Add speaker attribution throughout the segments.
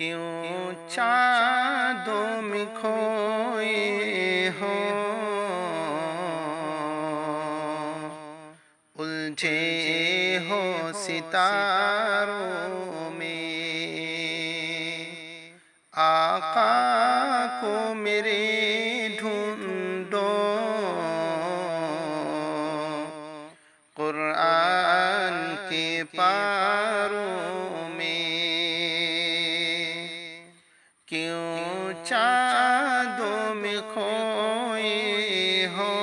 Speaker 1: क्यों चाँदों में खोए हो, उलझे हो सितारों में। आका को मेरे ढूंढो, कुरान के पारों में। क्यों चाँदों में खोए हो,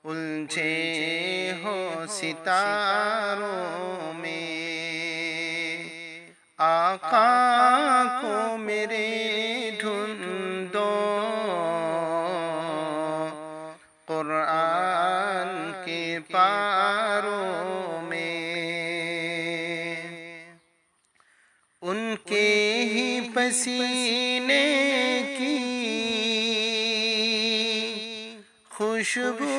Speaker 1: उलझे हो सितारों में। आका को मेरे ढूंढो, कुरान के पारों में। उनके ही पसीने की खुशबू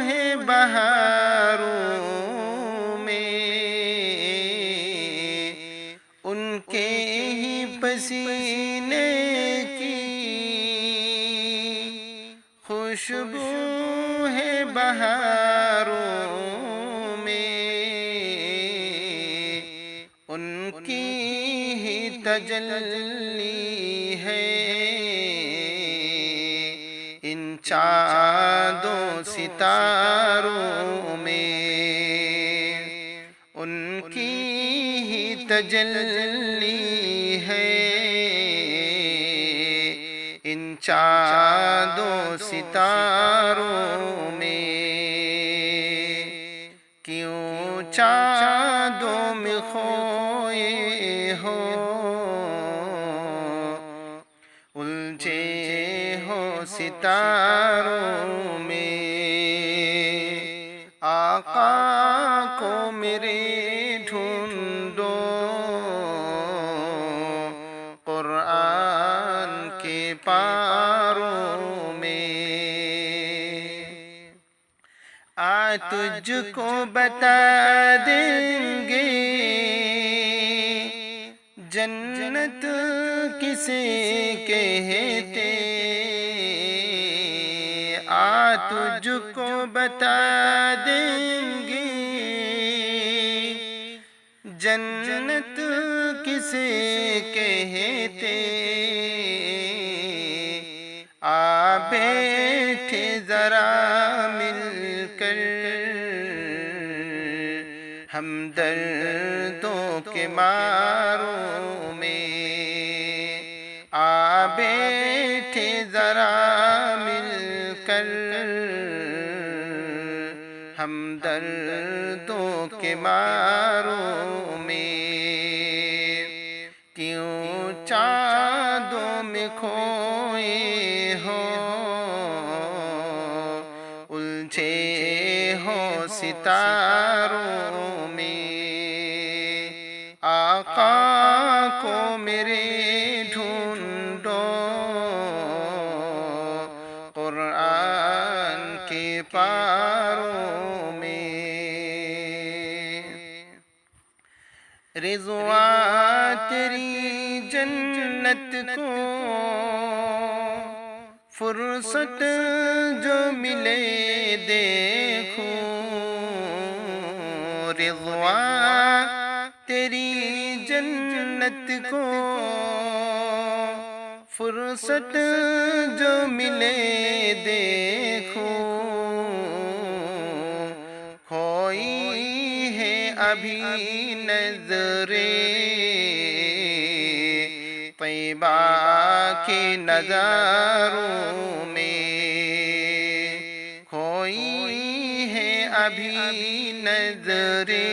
Speaker 1: है बहारों में। उनके ही पसीने की खुशबू है बहारों में। उनकी ही तजल्ली है इन चाँदों सितारों में। उनकी ही तजल्ली है इन चाँदों सितारों में। क्यों चाँदों में खोए हो, उलझे हो सितारों में। आका को मेरे ढूंढो, कुरान के पारों में। आज तुझको बता देंगे जन्नत किसे कहते। आज तुझको बता देंगे जन्नत किसे कहते। आ बैठे जरा मिलकर हम दर्दों के मारों में। आ बैठे जरा मिलकर हम दर्दों के मारों में। क्यों चाँदों में खोए हो, उलझे हो सितारों में। आका को मेरे ढूंढो, कुरान के पारों में। रिज़वा तेरी जन्नत को फुर्सत जो मिले देखूं। रिज़वा तेरी जन्नत को फुर्सत जो मिले देखूं। खोई है अभी नज़रे तैयबा के नज़ारों में। खोई है अभी नज़रे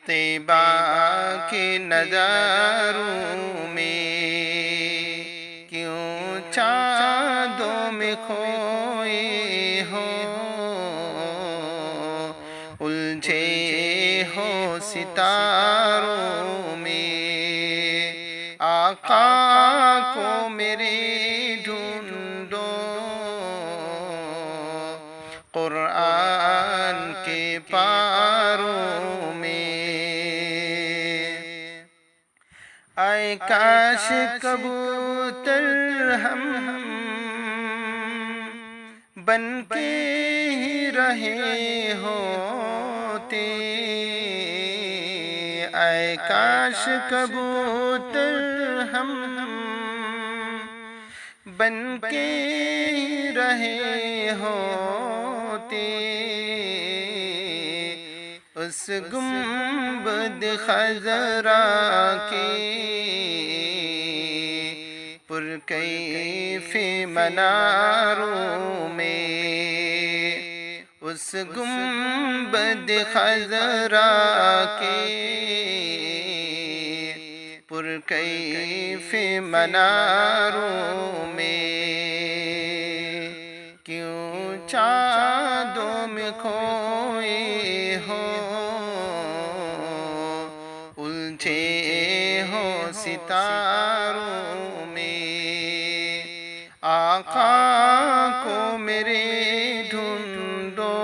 Speaker 1: तैयबा के नज़ारों में। क्यों चाँदों में खोए हो, उलझे हो सितारों में। आका को मेरे ढूंढो, कुरान के पारों में। آئے کاش کبوتر ہم بن کے ہی رہے ہوتے، آئے کاش کبوتر ہم بن کے ہی رہے ہوتے، اس گنبد خضرا کے پرکیف مناروں میں، اس گنبد خضرا کے پرکیف مناروں میں، کیوں چاندوں میں کھوئے ہو، الجھے ہو ستاروں میں، آقا کو میرے ڈھونڈو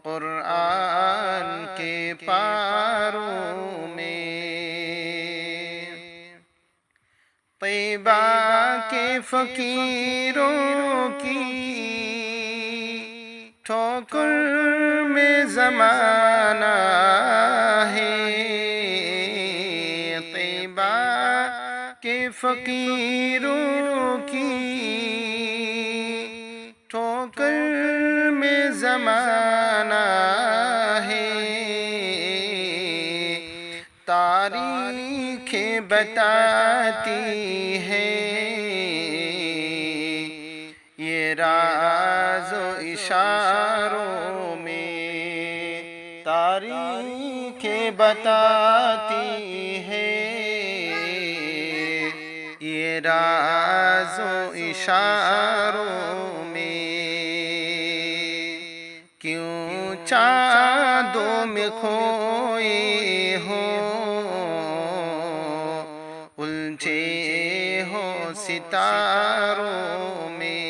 Speaker 1: قرآن کے پاروں میں، طیبہ کے فقیروں کی ٹھوکر میں زمانہ ہے، طیبہ کے فقیروں کی ٹھوکر میں زمانہ ہے، تاریخیں بتاتی ہے یہ راز و اشاروں میں، تاریخیں بتاتی ہے یہ راز و اشاروں میں، کیوں چاندوں میں کھوئے ہو، الجھے ہو ستاروں میں،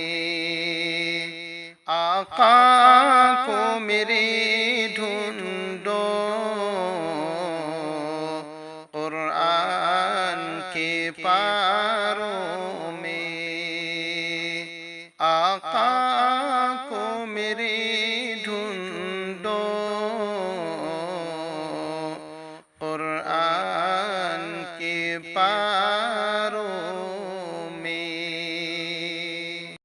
Speaker 1: آقا کو میرے